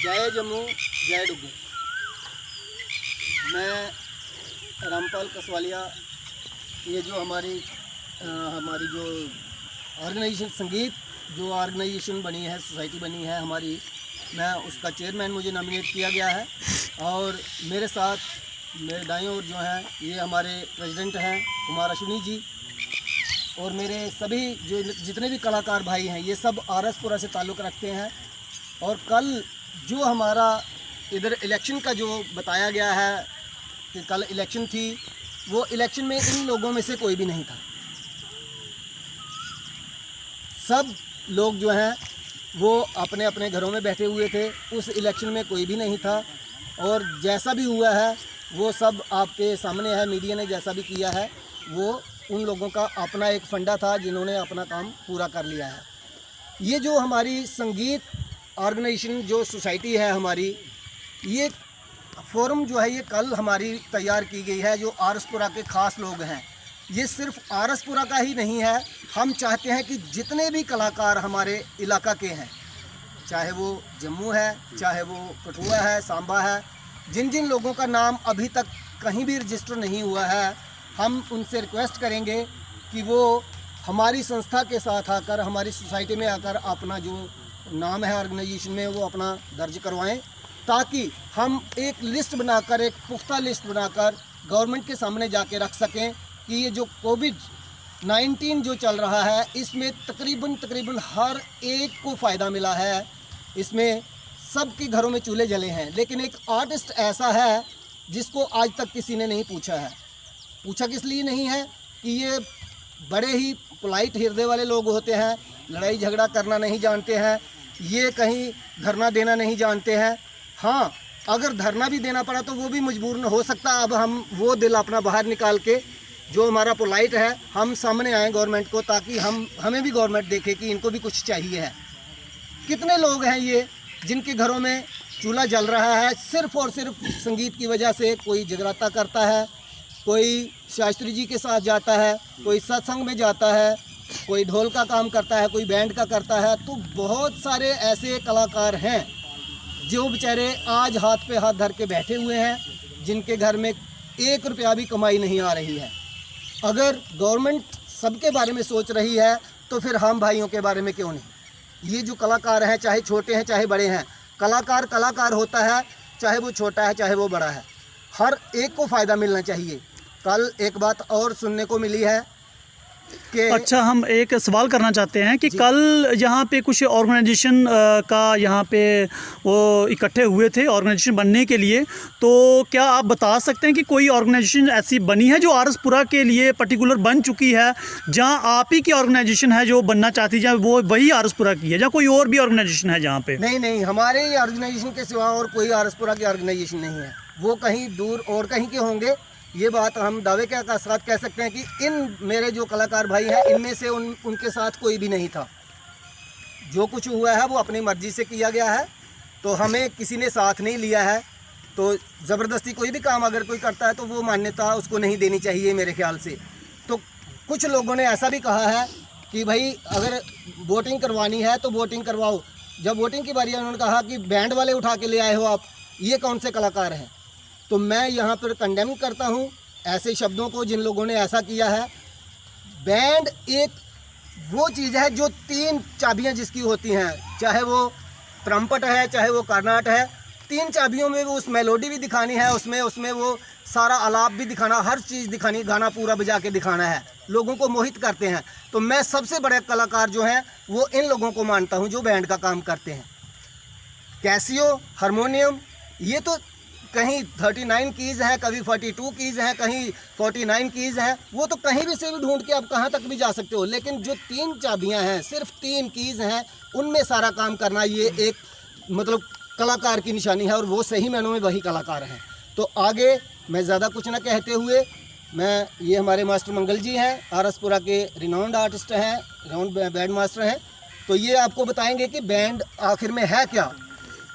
जय जम्मू जय डुग्गू। मैं रामपाल कसवालिया, ये जो हमारी जो ऑर्गेनाइजेशन संगीत जो ऑर्गेनाइजेशन बनी है, सोसाइटी बनी है हमारी, मैं उसका चेयरमैन मुझे नॉमिनेट किया गया है। और मेरे साथ मेरे दाईं ओर जो हैं ये हमारे प्रेसिडेंट हैं कुमार अश्विनी जी, और मेरे सभी जो जितने भी कलाकार भाई हैं ये सब आरएसपुरा से ताल्लुक़ रखते हैं। और कल जो हमारा इधर इलेक्शन का जो बताया गया है कि कल इलेक्शन थी, वो इलेक्शन में इन लोगों में से कोई भी नहीं था। सब लोग जो हैं वो अपने अपने घरों में बैठे हुए थे, उस इलेक्शन में कोई भी नहीं था। और जैसा भी हुआ है वो सब आपके सामने है, मीडिया ने जैसा भी किया है वो उन लोगों का अपना एक फंडा था जिन्होंने अपना काम पूरा कर लिया है। ये जो हमारी संगीत ऑर्गेनाइजेशन जो सोसाइटी है हमारी, ये फोरम जो है ये कल हमारी तैयार की गई है। जो आरएसपुरा के ख़ास लोग हैं, ये सिर्फ आरएसपुरा का ही नहीं है, हम चाहते हैं कि जितने भी कलाकार हमारे इलाका के हैं, चाहे वो जम्मू है, चाहे वो कठुआ है, सांबा है, जिन जिन लोगों का नाम अभी तक कहीं भी रजिस्टर नहीं हुआ है, हम उनसे रिक्वेस्ट करेंगे कि वो हमारी संस्था के साथ आकर, हमारी सोसाइटी में आकर अपना जो नाम है ऑर्गेनाइजेशन में वो अपना दर्ज करवाएं, ताकि हम एक लिस्ट बनाकर, एक पुख्ता लिस्ट बनाकर गवर्नमेंट के सामने जाके रख सकें कि ये जो कोविड-19 जो चल रहा है इसमें तकरीबन हर एक को फ़ायदा मिला है। इसमें सबके घरों में चूल्हे जले हैं, लेकिन एक आर्टिस्ट ऐसा है जिसको आज तक किसी ने नहीं पूछा है। पूछा किस लिए नहीं है कि ये बड़े ही पोलाइट हृदय वाले लोग होते हैं, लड़ाई झगड़ा करना नहीं जानते हैं, ये कहीं धरना देना नहीं जानते हैं। हाँ, अगर धरना भी देना पड़ा तो वो भी मजबूर न हो सकता। अब हम वो दिल अपना बाहर निकाल के जो हमारा पोलाइट है, हम सामने आएँ गवर्नमेंट को, ताकि हमें भी गवर्नमेंट देखे कि इनको भी कुछ चाहिए है। कितने लोग हैं ये जिनके घरों में चूल्हा जल रहा है सिर्फ़ और सिर्फ संगीत की वजह से। कोई जगराता करता है, कोई शास्त्री जी के साथ जाता है, कोई सत्संग में जाता है, कोई ढोल का काम करता है, कोई बैंड का करता है। तो बहुत सारे ऐसे कलाकार हैं जो बेचारे आज हाथ पे हाथ धर के बैठे हुए हैं, जिनके घर में 1 रुपया भी कमाई नहीं आ रही है। अगर गवर्नमेंट सबके बारे में सोच रही है तो फिर हम भाइयों के बारे में क्यों नहीं? ये जो कलाकार हैं, चाहे छोटे हैं चाहे बड़े हैं, कलाकार होता है, चाहे वो छोटा है चाहे वो बड़ा है, हर एक को फ़ायदा मिलना चाहिए। कल एक बात और सुनने को मिली है कि अच्छा, हम एक सवाल करना चाहते हैं कि कल यहाँ पे कुछ ऑर्गेनाइजेशन का यहाँ पे वो इकट्ठे हुए थे ऑर्गेनाइजेशन बनने के लिए, तो क्या आप बता सकते हैं कि कोई ऑर्गेनाइजेशन ऐसी बनी है जो आरएसपुरा के लिए पर्टिकुलर बन चुकी है, जहाँ आप ही की ऑर्गेनाइजेशन है जो बनना चाहती है, वो वही आरएसपुरा की है, या कोई और भी ऑर्गेनाइजेशन है जहाँ पे? नहीं, हमारे ऑर्गेनाइजेशन के सिवा और कोई आरएसपुरा की ऑर्गेनाइजेशन नहीं है। वो कहीं दूर और कहीं के होंगे। ये बात हम दावे के साथ कह सकते हैं कि इन मेरे जो कलाकार भाई हैं, इनमें से उनके साथ कोई भी नहीं था। जो कुछ हुआ है वो अपनी मर्जी से किया गया है, तो हमें किसी ने साथ नहीं लिया है। तो ज़बरदस्ती कोई भी काम अगर कोई करता है तो वो मान्यता उसको नहीं देनी चाहिए मेरे ख्याल से। तो कुछ लोगों ने ऐसा भी कहा है कि भाई अगर वोटिंग करवानी है तो वोटिंग करवाओ। जब वोटिंग की बारी है उन्होंने कहा कि बैंड वाले उठा के ले आए हो आप, ये कौन से कलाकार हैं? तो मैं यहाँ पर कंडेम करता हूँ ऐसे शब्दों को जिन लोगों ने ऐसा किया है। बैंड एक वो चीज़ है जो 3 चाबियाँ जिसकी होती हैं, चाहे वो ट्रम्पट है, चाहे वो कर्नाट है, 3 चाबियों में वो उस मेलोडी भी दिखानी है, उसमें वो सारा आलाप भी दिखाना, हर चीज़ दिखानी, गाना पूरा बजा के दिखाना है, लोगों को मोहित करते हैं। तो मैं सबसे बड़े कलाकार जो हैं वो इन लोगों को मानता हूँ जो बैंड का काम करते हैं। कैसियो, हारमोनियम, ये तो कहीं 39 कीज़ हैं, कभी 42 कीज़ हैं, कहीं 49 कीज़ हैं, वो तो कहीं भी से भी ढूंढ के आप कहाँ तक भी जा सकते हो। लेकिन जो 3 चाबियां हैं, सिर्फ 3 कीज़ हैं, उनमें सारा काम करना, ये एक मतलब कलाकार की निशानी है, और वो सही मायनों में वही कलाकार हैं। तो आगे मैं ज़्यादा कुछ ना कहते हुए, ये हमारे मास्टर मंगल जी हैं, आरएसपुरा के रिनाउंड आर्टिस्ट हैं, रिनाउंड बैंड मास्टर हैं, तो ये आपको बताएंगे कि बैंड आखिर में है क्या।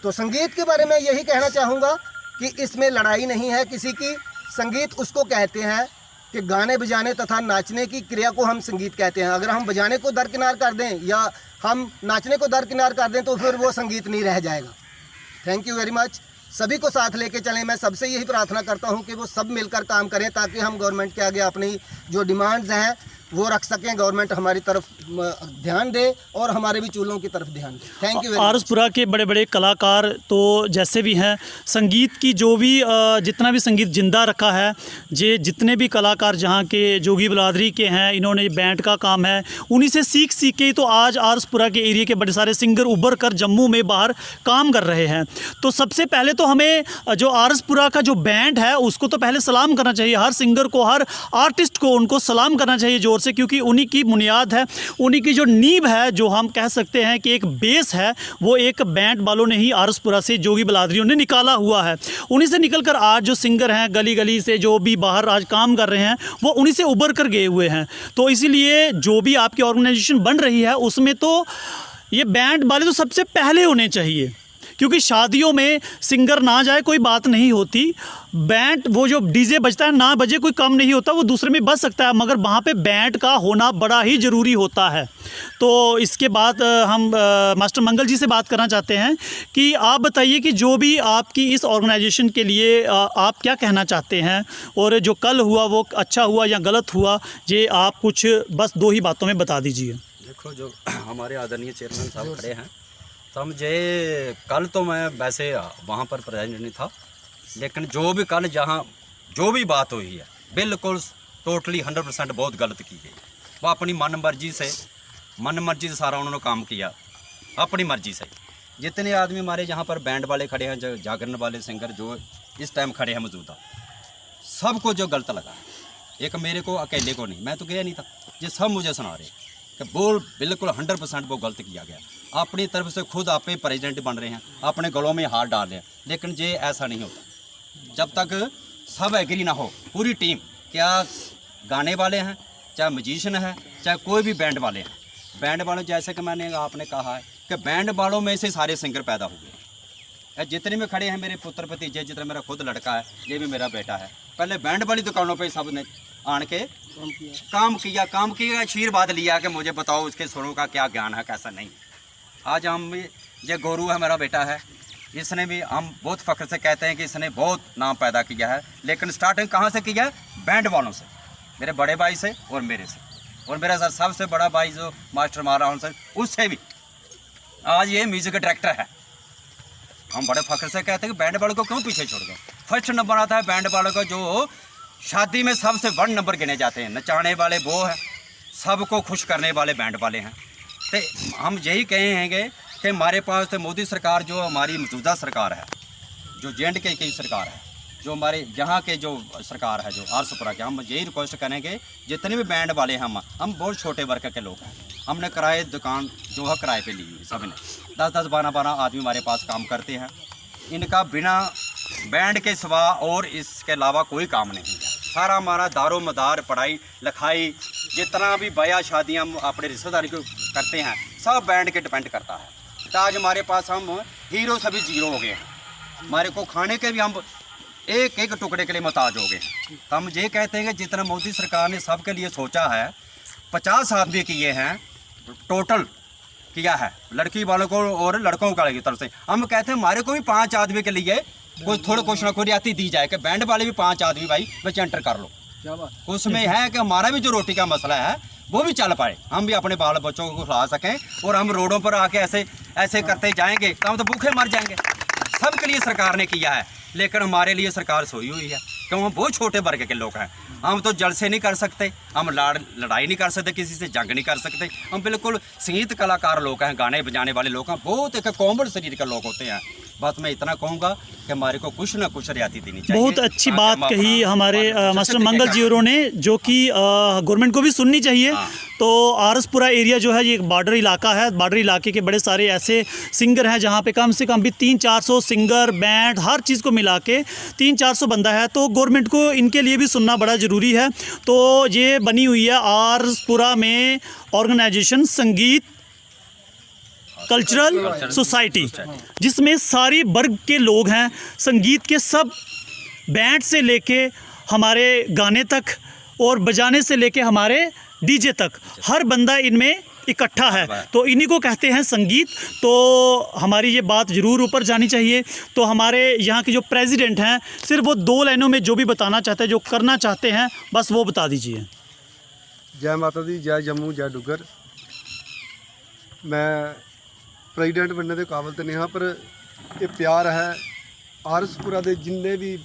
तो संगीत के बारे में यही कहना चाहूँगा कि इसमें लड़ाई नहीं है किसी की। संगीत उसको कहते हैं कि गाने बजाने तथा नाचने की क्रिया को हम संगीत कहते हैं। अगर हम बजाने को दरकिनार कर दें या हम नाचने को दरकिनार कर दें तो फिर वो संगीत नहीं रह जाएगा। Thank you very much. सभी को साथ लेके चलें। मैं सबसे यही प्रार्थना करता हूं कि वो सब मिलकर काम करें ताकि हम गवर्नमेंट के आगे अपनी जो डिमांड्स हैं वो रख सकें। गवर्नमेंट हमारी तरफ ध्यान दे और हमारे भी चूल्हों की तरफ ध्यान दे। Thank you. आरसपुरा के बड़े बड़े कलाकार तो जैसे भी हैं, संगीत की जो भी जितना भी संगीत जिंदा रखा है, जितने भी कलाकार जहाँ के जोगी बिरादरी के हैं, इन्होंने बैंड का काम है, उन्हीं से सीख के ही तो आज आरसपुरा के एरिया के बड़े सारे सिंगर उभर कर जम्मू में बाहर काम कर रहे हैं। तो सबसे पहले तो हमें जो आरसपुरा का जो बैंड है उसको तो पहले सलाम करना चाहिए। हर सिंगर को, हर आर्टिस्ट को उनको सलाम करना चाहिए जोर से, क्योंकि उन्हीं की बुनियाद है, उन्हीं की जो नींव है, जो हम कह सकते हैं कि एक बेस है, वो एक बैंड वालों ने ही आरसपुरा से, जोगी बिरादरियों ने निकाला हुआ है। उन्हीं से निकलकर आज जो सिंगर हैं, गली गली से जो भी बाहर आज काम कर रहे हैं, वो उन्हीं से उभर कर गए हुए हैं। तो इसीलिए जो भी आपकी ऑर्गेनाइजेशन बन रही है उसमें तो ये बैंड वाले तो सबसे पहले होने चाहिए, क्योंकि शादियों में सिंगर ना जाए कोई बात नहीं होती, बैंड वो जो डीजे बजता है ना बजे कोई कम नहीं होता, वो दूसरे में बज सकता है, मगर वहाँ पे बैंड का होना बड़ा ही ज़रूरी होता है। तो इसके बाद हम मास्टर मंगल जी से बात करना चाहते हैं कि आप बताइए कि जो भी आपकी इस ऑर्गेनाइजेशन के लिए आप क्या कहना चाहते हैं, और जो कल हुआ वो अच्छा हुआ या गलत हुआ, ये आप कुछ बस 2 ही बातों में बता दीजिए। देखो, जो हमारे आदरणीय चेयरमैन साहब खड़े हैं, तो मुझे कल तो मैं वैसे वहाँ पर प्रेजेंट नहीं था, लेकिन जो भी कल जहाँ जो भी बात हुई है बिल्कुल टोटली 100% बहुत गलत की गई। वो अपनी मन मर्जी से सारा उन्होंने काम किया, अपनी मर्जी से। जितने आदमी हमारे यहाँ पर बैंड वाले खड़े हैं, जो जागरण वाले सिंगर जो इस टाइम खड़े हैं मौजूदा, सबको जो गलत लगा, एक मेरे को अकेले को नहीं, मैं तो गया नहीं था, ये सब मुझे सुना रहे कि बोल बिल्कुल 100% वो गलत किया गया। अपनी तरफ से खुद आप ही प्रेसिडेंट बन रहे हैं, अपने गलों में हाथ डाल रहे हैं, लेकिन ये ऐसा नहीं होता जब तक सब एग्री ना हो। पूरी टीम, क्या गाने वाले हैं, चाहे म्यूजिशियन है, चाहे कोई भी बैंड वाले हैं, बैंड वाले जैसे कि आपने कहा है कि बैंड वालों में से सारे सिंगर पैदा हो गए। जितने में खड़े हैं मेरे पुत्र भतीजे, जितना मेरा खुद लड़का है, ये भी मेरा बेटा है, पहले बैंड वाली दुकानों पर सब ने आन के काम किया, आशीर्वाद लिया कि मुझे बताओ उसके सुरों का क्या ज्ञान है, कैसा नहीं। आज हम ये गोरू है, मेरा बेटा है, इसने भी, हम बहुत फ़ख्र से कहते हैं कि इसने बहुत नाम पैदा किया है, लेकिन स्टार्टिंग कहाँ से किया है? बैंड वालों से, मेरे बड़े भाई से और मेरे से, और मेरा सर सबसे बड़ा भाई जो मास्टर मारा सर, उससे भी आज ये म्यूज़िक डायरेक्टर है। हम बड़े फ़ख्र से कहते हैं कि बैंड वालों को क्यों पीछे छोड़ गए। फर्स्ट नंबर आता है बैंड वालों का, जो शादी में सबसे 1 नंबर गिने जाते हैं, नचाने वाले वो है, सबको खुश करने वाले बैंड वाले हैं। तो हम यही कहेंगे कि हमारे पास तो मोदी सरकार, जो हमारी मौजूदा सरकार है, जो J&K की सरकार है, जो हमारे यहाँ के जो सरकार है, जो आरसपुरा के, हम यही रिक्वेस्ट करेंगे, जितने भी बैंड वाले हैं, हम बहुत छोटे वर्ग के लोग हैं, हमने किराए दुकान जो है किराए पे ली हुई, सब ने 10-10, 12-12 आदमी हमारे पास काम करते हैं। इनका बिना बैंड के सिवा और इसके अलावा कोई काम नहीं है। सारा हमारा दारो मदार, पढ़ाई लिखाई, जितना भी ब्याह शादियाँ हम अपने रिश्तेदारी को करते हैं, सब बैंड के डिपेंड करता है। तो आज हमारे पास हम हीरो सभी जीरो हो गए हैं, हमारे को खाने के भी हम एक एक टुकड़े के लिए मोहताज हो गए हैं। तो हम ये कहते हैं कि जितना मोदी सरकार ने सबके लिए सोचा है, 50 आदमी किए हैं टोटल किया है, लड़की वालों को और लड़कों की तरफ से। हम कहते हैं हमारे को भी 5 आदमी के लिए कुछ ना कोई रियायती दी जाए कि बैंड वाले भी 5 आदमी भाई बच्चे एंटर कर लो। उसमें है कि हमारा भी जो रोटी का मसला है वो भी चल पाए, हम भी अपने बाल बच्चों को खिला सकें, और हम रोडों पर आके ऐसे करते जाएंगे तो हम तो भूखे मर जाएंगे। सबके लिए सरकार ने किया है, लेकिन हमारे लिए सरकार सोई हुई है, क्यों? हम बहुत छोटे वर्ग के लोग हैं, हम तो जलसे नहीं कर सकते, हम लड़ाई नहीं कर सकते, किसी से जंग नहीं कर सकते, हम बिल्कुल संगीत कलाकार लोग हैं, गाने बजाने वाले लोग हैं, बहुत एक कोमल शरीर के लोग होते हैं। बस मैं इतना कहूँगा कि हमारे को कुछ ना कुछ रियायती देनी चाहिए। बहुत अच्छी बात कही हमारे मास्टर मंगल जी होरों ने, जो कि गवर्नमेंट को भी सुननी चाहिए। तो आरसपुरा एरिया जो है ये एक बॉर्डर इलाका है, बॉर्डर इलाके के बड़े सारे ऐसे सिंगर हैं जहाँ पे कम से कम भी 300-400 सिंगर, बैंड, हर चीज़ को मिला के 300-400 बंदा है। तो गवर्नमेंट को इनके लिए भी सुनना बड़ा ज़रूरी है। तो ये बनी हुई है आरसपुरा में ऑर्गेनाइजेशन संगीत कल्चरल सोसाइटी, जिसमें सारी वर्ग के लोग हैं, संगीत के सब, बैंड से लेके हमारे गाने तक और बजाने से लेके हमारे डीजे तक, हर बंदा इनमें इकट्ठा है तो इन्हीं को कहते हैं संगीत। तो हमारी ये बात ज़रूर ऊपर जानी चाहिए। तो हमारे यहाँ के जो प्रेसिडेंट हैं सिर्फ वो 2 लाइनों में जो भी बताना चाहते हैं, जो करना चाहते हैं, बस वो बता दीजिए। जय माता दी, जय जम्मू, जय डुगर। मैं प्रेसिडेंट बनने के काबिल तो नहीं हाँ, पर ये प्यार है आरएसपुरा के जिन्ने भी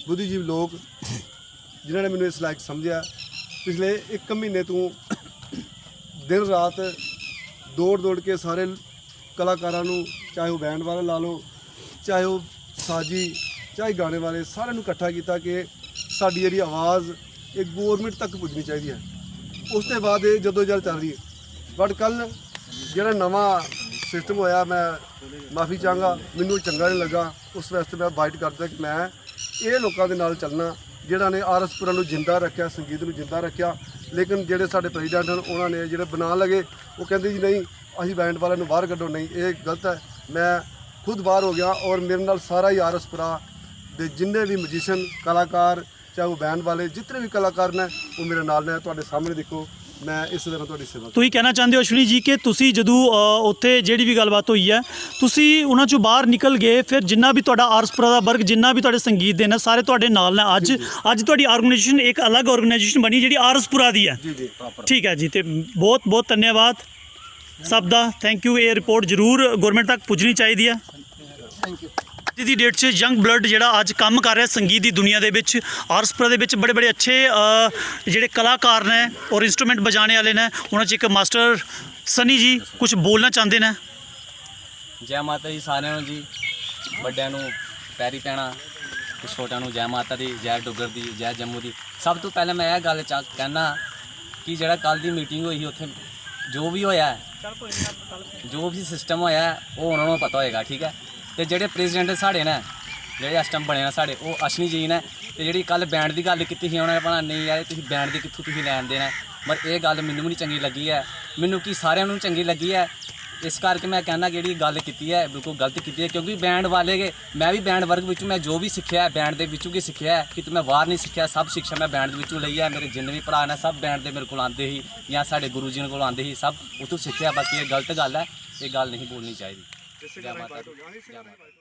बुद्धिजीवी लोग जिन्होंने मैंने इस लायक समझा। पिछले 1 महीने तो दिन रात दौड़ के सारे कलाकारों को, चाहे वो बैंड वाले ला लो, चाहे वो साजी, चाहे गाने वाले, सारे इकट्ठा किया कि साड़ी जी आवाज़ एक गौरमेंट तक पुजनी चाहिए है। उसके बाद ये जदोजहद चल रही है। बट कल जो नवा सिस्टम होया, मैं माफ़ी चाहूँगा, मैनू चंगा नहीं लगा। उस वास्ते मैं वाइट करता कि मैं ये लोगों के नाल चलना जिन्होंने आरएसपुरा को जिंदा रखा, संगीत को जिंदा रखा। लेकिन जोड़े साडे प्रेसिडेंट हैं उन्होंने जो बना लगे वो कहते जी नहीं असीं बैंड वाले बाहर कड्डो, नहीं, ये गलत है। मैं खुद बाहर हो गया और मेरे नाल सारा ही आरएसपुरा दे जिन्ने भी म्यूजिशियन कलाकार, चाहे वो बैंड वाले, जितने भी कलाकार ने वो मेरे नाल ने। तुहाडे सामने देखो मैं इस तरह तुहाडी सेवा। ਤੁਸੀਂ ਕਹਿਣਾ ਚਾਹੁੰਦੇ ਹੋ ਅਸ਼ਵਨੀ ਜੀ ਕਿ ਤੁਸੀਂ ਜਦੋਂ ਉੱਥੇ ਜਿਹੜੀ ਵੀ ਗੱਲਬਾਤ ਹੋਈ ਹੈ ਤੁਸੀਂ ਉਹਨਾਂ ਚੋਂ ਬਾਹਰ ਨਿਕਲ ਗਏ, ਫਿਰ ਜਿੰਨਾ ਵੀ ਤੁਹਾਡਾ ਆਰਐਸਪੁਰਾ ਦਾ ਵਰਗ, ਜਿੰਨਾ ਵੀ ਤੁਹਾਡੇ ਸੰਗੀਤ ਦੇ ਨੇ, ਸਾਰੇ ਤੁਹਾਡੇ ਨਾਲ ਨੇ। ਅੱਜ ਤੁਹਾਡੀ ਆਰਗੇਨਾਈਜੇਸ਼ਨ ਇੱਕ ਅਲੱਗ ਆਰਗੇਨਾਈਜੇਸ਼ਨ ਬਣੀ ਜਿਹੜੀ ਆਰਐਸਪੁਰਾ ਦੀ ਹੈ। जी जी ਠੀਕ ਹੈ ਜੀ, ਤੇ ਬਹੁਤ ਬਹੁਤ ਧੰਨਵਾਦ ਸਭ ਦਾ, ਥੈਂਕ ਯੂ। ਇਹ ਰਿਪੋਰਟ ਜ਼ਰੂਰ ਗਵਰਨਮੈਂਟ ਤੱਕ ਪੁੱਜਣੀ ਚਾਹੀਦੀ ਹੈ। Thank you. ਅੱਜ ਦੀ ਡੇਟ 'ਚ ਯੰਗ ਬਲੱਡ ਜਿਹੜਾ ਅੱਜ ਕੰਮ ਕਰ ਰਿਹਾ ਸੰਗੀਤ ਦੀ ਦੁਨੀਆ ਦੇ ਵਿੱਚ, ਆਰਐਸਪੁਰਾ ਦੇ ਵਿੱਚ ਬੜੇ ਅੱਛੇ ਜਿਹੜੇ ਕਲਾਕਾਰ ਨੇ ਔਰ ਇੰਸਟਰੂਮੈਂਟ ਵਜਾਣੇ ਵਾਲੇ ਨੇ, ਉਹਨਾਂ 'ਚ ਇੱਕ ਮਾਸਟਰ ਸਨੀ ਜੀ ਕੁਝ ਬੋਲਣਾ ਚਾਹੁੰਦੇ ਨੇ। ਜੈ ਮਾਤਾ ਜੀ ਸਾਰਿਆਂ ਨੂੰ ਜੀ, ਵੱਡਿਆਂ ਨੂੰ ਪੈਰੀ ਪੈਣਾ ਤੇ ਛੋਟਿਆਂ ਨੂੰ ਜੈ ਮਾਤਾ ਦੀ, ਜੈ ਡੁੱਗਰ ਦੀ, ਜੈ ਜੰਮੂ ਦੀ। ਸਭ ਤੋਂ ਪਹਿਲਾਂ ਮੈਂ ਇਹ ਗੱਲ ਕਹਿਣਾ ਕਿ ਜਿਹੜਾ ਕੱਲ ਦੀ ਮੀਟਿੰਗ ਹੋਈ ਉੱਥੇ ਜੋ ਵੀ ਹੋਇਆ, ਜੋ ਵੀ ਸਿਸਟਮ ਹੋਇਆ ਉਹ ਉਹਨਾਂ ਨੂੰ ਪਤਾ ਹੋਏਗਾ, ਠੀਕ ਹੈ। ਤੇ ਜਿਹੜੇ ਪ੍ਰੈਜ਼ੀਡੈਂਟ ਸਾਡੇ ਨੇ, ਜਿਹੜੇ ਇਸ ਟਾਈਮ ਬਣੇ ਨੇ ਸਾਡੇ, ਉਹ ਅਸ਼ਵਨੀ ਜੀ ਨੇ। ਤੇ ਜਿਹੜੀ ਕੱਲ ਬੈਂਡ ਦੀ ਗੱਲ ਕੀਤੀ ਸੀ ਉਹਨਾਂ ਨੇ ਪਤਾ ਨਹੀਂ ਯਾਰ ਤੁਸੀਂ ਬੈਂਡ ਦੀ ਕਿੱਥੋਂ ਤੁਸੀਂ ਲੈਣ ਦੇਣਾ, ਪਰ ਇਹ ਗੱਲ ਮੈਨੂੰ ਵੀ ਨਹੀਂ ਚੰਗੀ ਲੱਗੀ ਹੈ, ਮੈਨੂੰ ਕੀ ਸਾਰਿਆਂ ਨੂੰ ਚੰਗੀ ਲੱਗੀ ਹੈ। ਇਸ ਕਰਕੇ ਮੈਂ ਕਹਿੰਦਾ ਜਿਹੜੀ ਗੱਲ ਕੀਤੀ ਹੈ ਬਿਲਕੁਲ ਗਲਤ ਕੀਤੀ ਹੈ, ਕਿਉਂਕਿ ਬੈਂਡ ਵਾਲੇ ਮੈਂ ਵੀ ਬੈਂਡ ਵਰਗ ਵਿੱਚੋਂ ਮੈਂ ਜੋ ਵੀ ਸਿੱਖਿਆ ਬੈਂਡ ਦੇ ਵਿੱਚੋਂ ਕੀ ਸਿੱਖਿਆ ਹੈ, ਕਿ ਮੈਂ ਬਾਹਰ ਨਹੀਂ ਸਿੱਖਿਆ, ਸਭ ਸਿੱਖਿਆ ਮੈਂ ਬੈਂਡ ਦੇ ਵਿੱਚੋਂ ਲਈ ਹੈ। ਮੇਰੇ ਜਿੰਨੇ ਵੀ ਭਰਾ ਨੇ ਸਭ ਬੈਂਡ ਦੇ ਮੇਰੇ ਕੋਲ ਆਉਂਦੇ ਸੀ ਜਾਂ ਸਾਡੇ ਗੁਰੂ ਜੀ ਕੋਲ ਆਉਂਦੇ ਸੀ, ਸਭ ਉੱਥੋਂ ਸਿੱਖਿਆ। ਬਾਕੀ ਇਹ ਗਲਤ ਗੱਲ ਹੈ, ਇਹ ਗੱਲ ਨਹੀਂ ਬੋਲਣੀ ਚਾਹੀਦੀ। ਜੈ ਮਾਤਾ ਦੀ, ਜੈ ਮਾਤਾ ਦੀ।